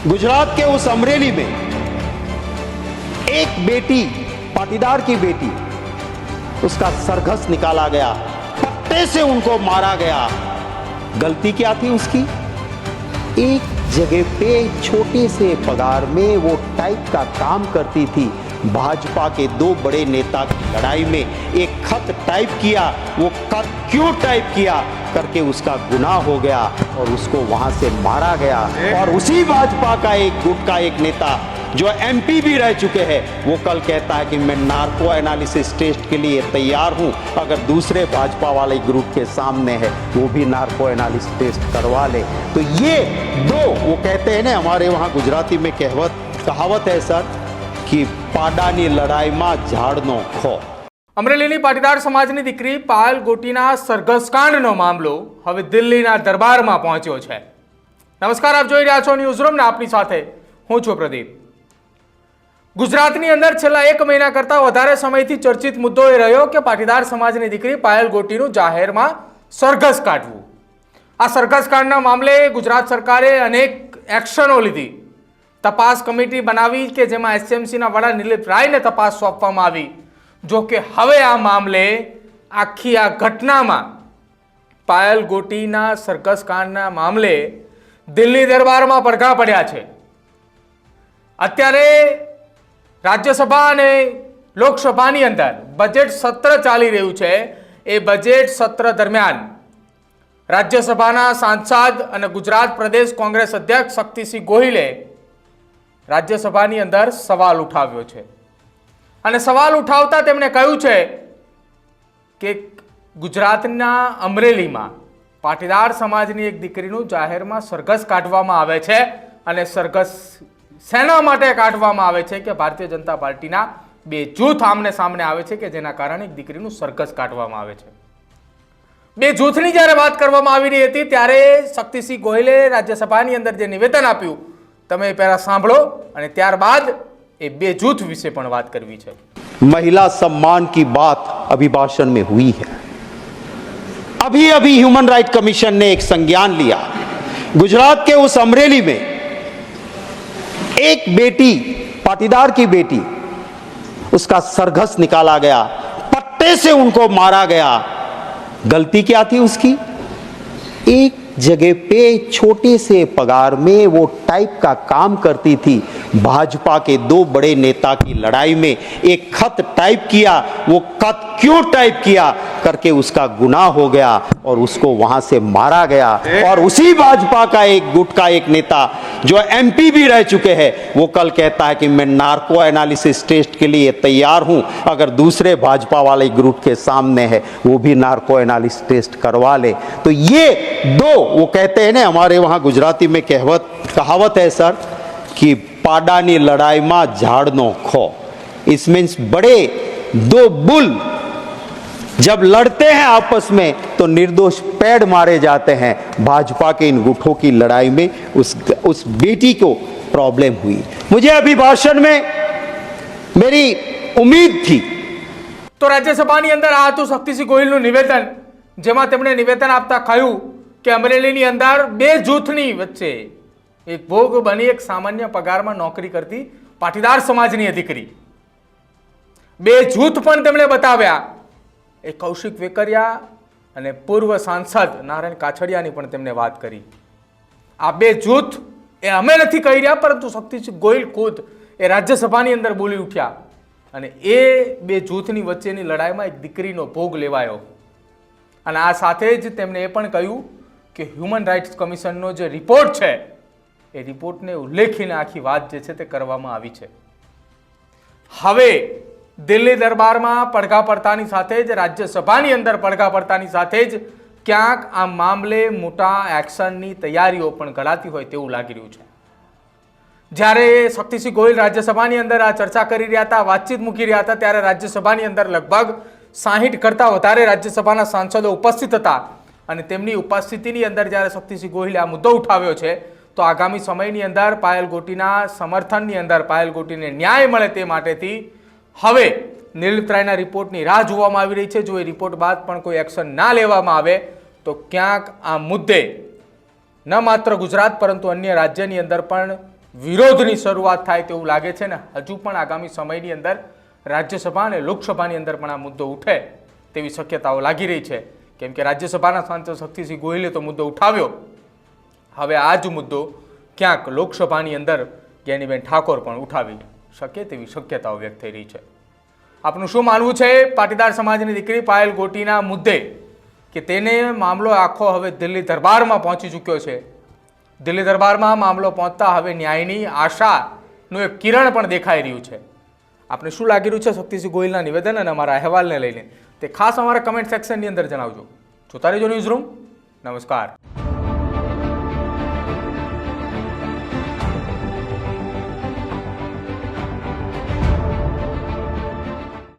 गुजरात के उस अमरेली में एक बेटी, पाटीदार की बेटी, उसका सरघस निकाला गया, पट्टे से उनको मारा गया। गलती क्या थी उसकी? एक जगह पे छोटे से पगार में वो टाइप का काम करती थी। भाजपा के दो बड़े नेता की लड़ाई में एक खत टाइप किया, वो खत क्यों टाइप किया करके उसका गुनाह हो गया और उसको वहां से मारा गया। और उसी भाजपा का एक गुट का एक नेता जो एमपी भी रह चुके हैं, वो कल कहता है कि मैं नार्को एनालिसिस टेस्ट के लिए तैयार हूं, अगर दूसरे भाजपा वाले ग्रुप के सामने है वो भी नार्को एनालिसिस टेस्ट करवा ले। तो ये दो, वो कहते हैं ना, हमारे वहां गुजराती में कहावत है सर कि पाडानी लड़ाई में झाड़नो खो। અમરેલીની પાટીદાર સમાજની દીકરી પાયલ ગોટીના સરઘસકાંડનો મામલો હવે દિલ્હીના દરબારમાં પહોંચ્યો છે। નમસ્કાર, આપ જોઈ રહ્યા છો ન્યૂઝરૂમ ને આપની સાથે હું છું પ્રદીપ। ગુજરાતની અંદર છેલ્લા 1 મહિના કરતાં વધારે સમયથી ચર્ચિત મુદ્દો એ રહ્યો કે પાટીદાર સમાજની દીકરી પાયલ ગોટીનું જાહેરમાં સરઘસ કાઢવું। આ સરઘસકાંડના મામલે ગુજરાત સરકારે અનેક એક્શનો લીધી। તપાસ કમિટી બનાવી કે જેમાં એસએમસીના વડા નિલીપ રાયને તપાસ સોંપવામાં આવી। જો કે હવે આ મામલે આખી આ ઘટનામાં પાયલ ગોટીના સરઘસકાંડના મામલે દિલ્હી દરબારમાં પડઘા પડ્યા છે। અત્યારે રાજ્યસભા અને લોકસભાની અંદર બજેટ સત્ર ચાલી રહ્યું છે। એ બજેટ સત્ર દરમિયાન રાજ્યસભાના સાંસદ અને ગુજરાત પ્રદેશ કોંગ્રેસ અધ્યક્ષ શક્તિસિંહ ગોહિલે રાજ્યસભાની અંદર સવાલ ઉઠાવ્યો છે અને સવાલ ઉઠાવતા તેમણે કહ્યું છે કે ગુજરાતના અમરેલીમાં પાટીદાર સમાજની એક દીકરીનું જાહેરમાં સરઘસ કાઢવામાં આવે છે અને સરઘસ શેના માટે કાઢવામાં આવે છે કે ભારતીય જનતા પાર્ટીના બે જૂથ આમને સામને આવે છે કે જેના કારણે એક દીકરીનું સરઘસ કાઢવામાં આવે છે। બે જૂથની જ્યારે વાત કરવામાં આવી રહી હતી ત્યારે શક્તિસિંહ ગોહિલે રાજ્યસભાની અંદર જે નિવેદન આપ્યું તમે પહેલા સાંભળો અને ત્યારબાદ એ બે જૂથ વિશે પણ વાત કરવી છે। महिला सम्मान की बात अभिभाषण में हुई है। अभी ह्यूमन राइट कमीशन ने एक संज्ञान लिया। गुजरात के उस अमरेली में एक बेटी, पाटीदार की बेटी, उसका सरघस निकाला गया, पट्टे से उनको मारा गया। गलती क्या थी उसकी? एक जगह पे छोटे से पगार में वो टाइप का काम करती थी। भाजपा के दो बड़े नेता की लड़ाई में एक खत टाइप किया, वो खत क्यों टाइप किया करके उसका गुनाह हो गया और उसको वहां से मारा गया। और उसी भाजपा का एक गुट का एक नेता जो एमपी भी रह चुके हैं, वो कल कहता है कि मैं नार्को एनालिसिस टेस्ट के लिए तैयार हूं, अगर दूसरे भाजपा वाले ग्रुप के सामने है वो भी नार्को एनालिसिस टेस्ट करवा ले। तो ये दो, वो कहते हैं ना, हमारे वहां गुजराती में कहावत है सर कि पाडानी लड़ाई में झाड़नो खो। इस मीन्स बड़े दो बुल जब लड़ते हैं आपस में तो निर्दोष पेड़ मारे जाते हैं। भाजपा के इन गुटों की लड़ाई में उस बेटी को प्रॉब्लम हुई। मुझे अभिभाषण में मेरी उम्मीद थी। તો રાજ્યસભાની અંદર આ હતું શક્તિસિંહ ગોહિલનું નિવેદન, જેમાં તેમણે નિવેદન આપતા કહ્યું કે અમરેલીની અંદર બે જૂથની વચ્ચે એક ભોગ બની એક સામાન્ય પગારમાં નોકરી કરતી પાટીદાર સમાજની દીકરી, બે જૂથ પણ તેમણે બતાવ્યા। એ કૌશિક વેકરિયા અને પૂર્વ સાંસદ નારાયણ કાછડિયાની પણ તેમણે વાત કરી। આ બે જૂથ એ અમે નથી કહી રહ્યા, પરંતુ શક્તિસિંહ ગોહિલ ખુદ એ રાજ્યસભાની અંદર બોલી ઉઠ્યા અને એ બે જૂથની વચ્ચેની લડાઈમાં એક દીકરીનો ભોગ લેવાયો। અને આ સાથે જ તેમણે એ પણ કહ્યું કે હ્યુમન રાઇટ્સ કમિશનનો જે રિપોર્ટ છે એ રિપોર્ટને ઉલ્લેખીને આખી વાત જે છે તે કરવામાં આવી છે। હવે દિલ્હી દરબારમાં પડઘા પડતાની સાથે જ રાજ્યસભાની અંદર પડઘા પડતાની સાથે જ ક્યાંક આ મામલે મોટા એક્શનની તૈયારીઓ પણ ઘડાતી હોય તેવું લાગી રહ્યું છે। જ્યારે શક્તિસિંહ ગોહિલ રાજ્યસભાની અંદર આ ચર્ચા કરી રહ્યા હતા, વાતચીત મૂકી રહ્યા હતા, ત્યારે રાજ્યસભાની અંદર લગભગ 60 કરતાં વધારે રાજ્યસભાના સાંસદો ઉપસ્થિત હતા અને તેમની ઉપસ્થિતિની અંદર જ્યારે શક્તિસિંહ ગોહિલે આ મુદ્દો ઉઠાવ્યો છે તો આગામી સમયની અંદર પાયલ ગોટીના સમર્થનની અંદર પાયલ ગોટીને ન્યાય મળે તે માટેથી હવે નિલીપ રાયના રિપોર્ટની રાહ જોવામાં આવી રહી છે। જો એ રિપોર્ટ બાદ પણ કોઈ એક્શન ના લેવામાં આવે તો ક્યાંક આ મુદ્દે ન માત્ર ગુજરાત પરંતુ અન્ય રાજ્યની અંદર પણ વિરોધની શરૂઆત થાય તેવું લાગે છે ને હજુ પણ આગામી સમયની અંદર રાજ્યસભા અને લોકસભાની અંદર પણ આ મુદ્દો ઉઠે તેવી શક્યતાઓ લાગી રહી છે, કેમ કે રાજ્યસભાના સાંસદ શક્તિસિંહ ગોહિલે તો મુદ્દો ઉઠાવ્યો, હવે આ જ મુદ્દો ક્યાંક લોકસભાની અંદર જ્ઞાનીબેન ઠાકોર પણ ઉઠાવી શકે તેવી શક્યતાઓ વ્યક્ત થઈ રહી છે. આપનું શું માનવું છે પાટીદાર સમાજની દીકરી પાયલ ગોટીના મુદ્દે કે તેને મામલો આખો હવે દિલ્હી દરબારમાં પહોંચી ચૂક્યો છે? દિલ્હી દરબારમાં મામલો પહોંચતા હવે ન્યાયની આશાનું એક કિરણ પણ દેખાઈ રહ્યું છે. આપને શું લાગી રહ્યું છે શક્તિસિંહ ગોહિલના નિવેદન અને અમારા અહેવાલને લઈને તે ખાસ અમારા કમેન્ટ સેક્શનની અંદર જણાવજો. જોતા રહેજો ન્યૂઝરૂમ. નમસ્કાર.